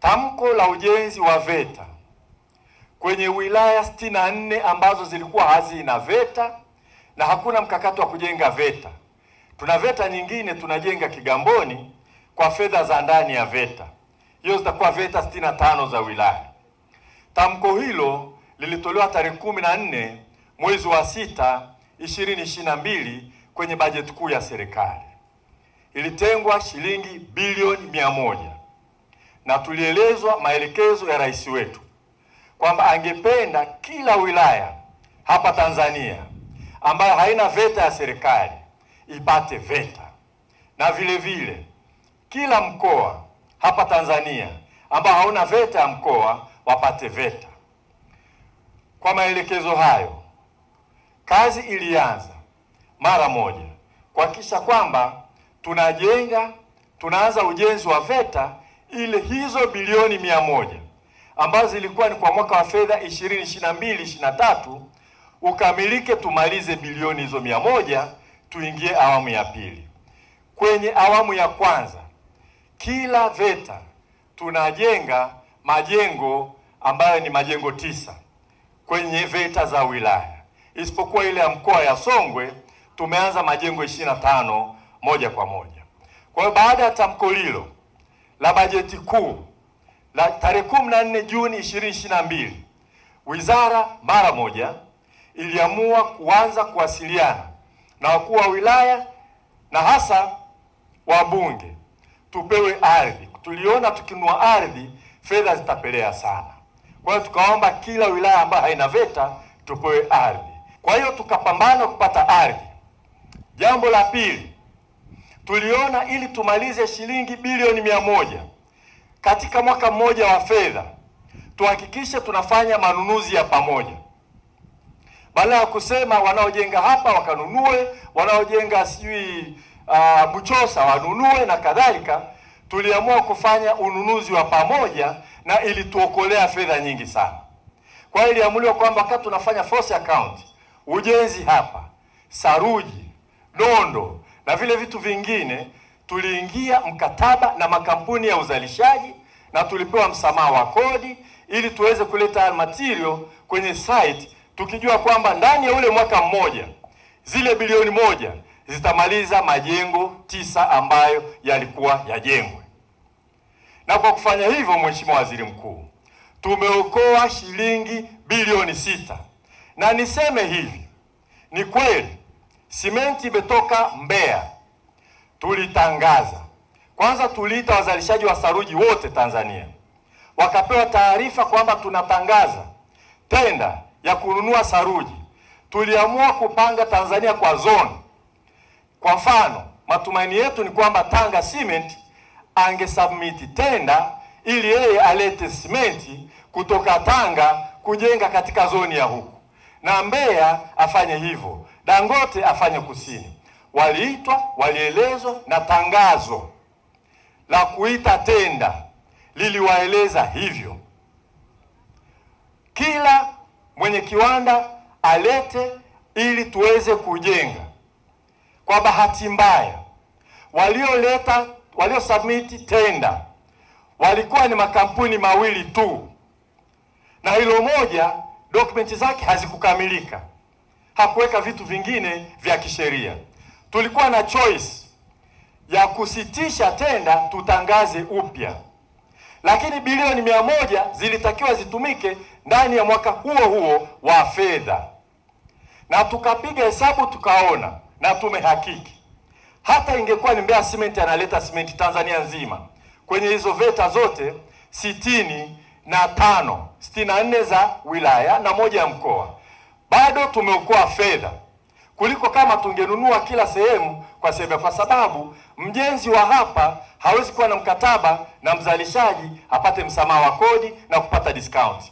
tamko la ujenzi wa VETA kwenye wilaya 64 ambazo zilikuwa hazina VETA na hakuna mkakati wa kujenga VETA. Tuna VETA nyingine tunajenga Kigamboni kwa fedha za ndani ya VETA. Hiyo zitakuwa VETA 65 za wilaya. Tamko hilo lilitolewa tarehe 14 mwezi wa 6 2022 kwenye bajeti kuu ya serikali. Ilitengwa shilingi bilioni 100 na tulielezwa maelekezo ya rais wetu kwamba angependa kila wilaya hapa Tanzania ambayo haina VETA ya serikali ipate VETA, na vile vile kila mkoa hapa Tanzania ambao hauna VETA ya mkoa wapate VETA. Kwa maelekezo hayo, kazi ilianza mara moja kuhakikisha kwamba tunaanza ujenzi wa VETA ile hizo bilioni 100 ambazo zilikuwa ni kwa mwaka wa fedha 2022/23 ukamilike, tumalize bilioni hizo 100, tuingie awamu ya pili. Kwenye awamu ya kwanza kila VETA tunajenga majengo ambayo ni majengo 9 kwenye VETA za wilaya, isipokuwa ile ya mkoa ya Songwe tumeanza majengo 25 moja kwa moja. Kwa hiyo baada ya tamko hilo la bajeti kuu la tarehe 14 Juni 2022, wizara mara moja iliamua kuanza kuwasiliana na wakuu wa wilaya na hasa wabunge tupewe ardhi. Tuliona tukinunua ardhi fedha zitapelea sana. Kwa hiyo tukaomba kila wilaya ambayo haina VETA tupewe ardhi. Kwa hiyo tukapambana kupata ardhi. Jambo la pili, tuliona ili tumalize shilingi bilioni 100 katika mwaka mmoja wa fedha, tuhakikishe tunafanya manunuzi ya pamoja. Badala ya kusema wanaojenga hapa wakanunue, wanaojenga Buchosa wanunue na kadhalika, tuliamua kufanya ununuzi wa pamoja na ilituokolea fedha nyingi sana. Kwa hiyo iliamuliwa kwamba wakati tunafanya force account, ujenzi hapa, saruji, nondo na vile vitu vingine, tuliingia mkataba na makampuni ya uzalishaji na tulipewa msamaha wa kodi ili tuweze kuleta material kwenye site, tukijua kwamba ndani ya ule mwaka mmoja zile bilioni 1 zitamaliza majengo 9 ambayo yalikuwa yajengwe. Na kwa kufanya hivyo, Mheshimiwa Waziri Mkuu, tumeokoa shilingi bilioni 6. Na niseme hivi, ni kweli simenti imetoka Mbeya. Tulitangaza kwanza, tuliita wazalishaji wa saruji wote Tanzania, wakapewa taarifa kwamba tunatangaza tenda ya kununua saruji. Tuliamua kupanga Tanzania kwa zone. Kwa mfano, matumaini yetu ni kwamba Tanga Cement angesubmit tenda ili yeye alete simenti kutoka Tanga kujenga katika zoni ya huku, na Mbeya afanye hivyo, Dangote afanye kusini. Waliitwa, walielezwa, na tangazo la kuita tenda liliwaeleza hivyo. Kila mwenye kiwanda alete ili tuweze kujenga. Kwa bahati mbaya, waliosubmit tenda walikuwa ni makampuni mawili tu, na hilo moja dokumenti zake hazikukamilika, hakuweka vitu vingine vya kisheria. Tulikuwa na choice ya kusitisha tenda tutangaze upya, lakini bilioni 100 zilitakiwa zitumike ndani ya mwaka huo wa fedha, na tukapiga hesabu tukaona na tumehakiki, hata ingekuwa ni Mbeya Cement analeta simenti Tanzania nzima kwenye hizo VETA zote 64 za wilaya na 1 ya mkoa, bado tumeokoa fedha kuliko kama tungenunua kila sehemu kwa sababu mjenzi wa hapa hawezi kuwa na mkataba na mzalishaji apate msamaha wa kodi na kupata discount.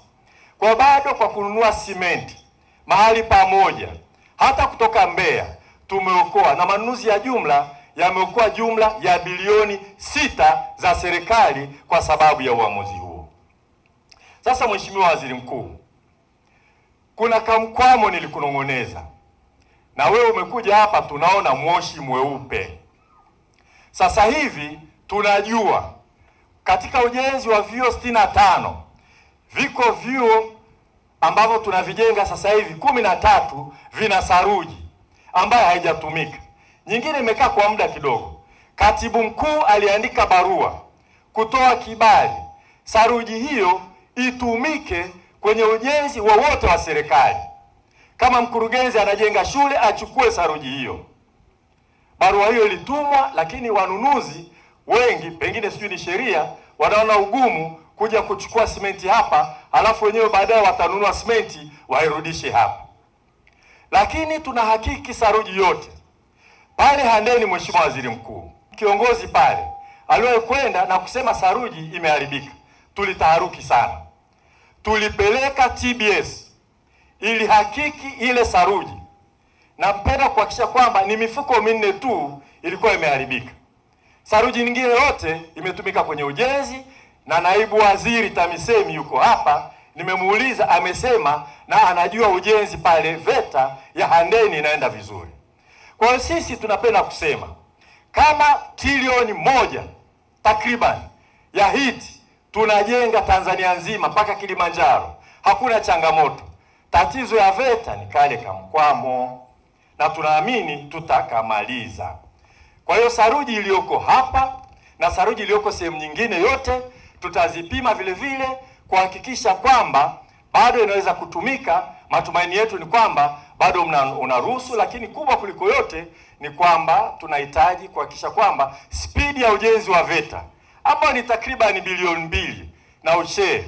Kwa bado kwa kununua simenti mahali pamoja hata kutoka Mbeya tumeokoa, na manunuzi ya jumla yameokoa jumla ya bilioni 6 za serikali kwa sababu ya uamuzi huo. Sasa Mheshimiwa Waziri Mkuu, kuna kamkwamo nilikunong'oneza, na wewe umekuja hapa tunaona moshi mweupe. Sasa hivi tunajua katika ujenzi wa vyuo 65 viko vyuo ambavyo tunavijenga sasa hivi 13 vina saruji ambayo haijatumika, nyingine imekaa kwa muda kidogo. Katibu mkuu aliandika barua kutoa kibali saruji hiyo itumike kwenye ujenzi wowote wa serikali. Kama mkurugenzi anajenga shule, achukue saruji hiyo. Barua hiyo ilitumwa, lakini wanunuzi wengi, pengine sijui ni sheria, wanaona ugumu kuja kuchukua simenti hapa, halafu wenyewe baadaye watanunua simenti wairudishe hapa. Lakini tunahakiki saruji yote pale Handeni. Mheshimiwa Waziri Mkuu, kiongozi pale aliwahi kwenda na kusema saruji imeharibika. Tulitaharuki sana, tulipeleka TBS ili hakiki ile saruji. Napenda kuhakikisha kwamba ni mifuko 4 tu ilikuwa imeharibika. Saruji nyingine yote imetumika kwenye ujenzi, na naibu waziri TAMISEMI yuko hapa, nimemuuliza, amesema na anajua ujenzi pale VETA ya Handeni inaenda vizuri. Kwa hiyo sisi tunapenda kusema kama trilioni 1 takriban ya hiti tunajenga Tanzania nzima mpaka Kilimanjaro, hakuna changamoto. Tatizo ya VETA ni kale kamkwamo, na tunaamini tutakamaliza. Kwa hiyo saruji iliyoko hapa na saruji iliyoko sehemu nyingine yote tutazipima vile vile kuhakikisha kwamba bado inaweza kutumika. Matumaini yetu ni kwamba bado unaruhusu, lakini kubwa kuliko yote ni kwamba tunahitaji kuhakikisha kwamba spidi ya ujenzi wa VETA ambao ni takriban bilioni 2 na ushee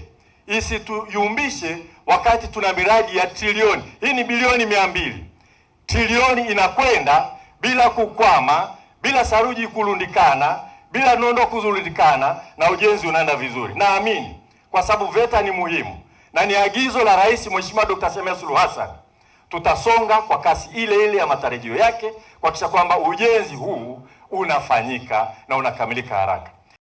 isituyumbishe, wakati tuna miradi ya trilioni. Hii ni bilioni 200. Trilioni inakwenda bila kukwama, bila saruji kulundikana, bila nondo kuzurundikana, na ujenzi unaenda vizuri. Naamini kwa sababu VETA ni muhimu na ni agizo la Rais Mheshimiwa Dr. Samia Suluhu Hassan, tutasonga kwa kasi ile ile ya matarajio yake kuhakikisha kwamba ujenzi huu unafanyika na unakamilika haraka.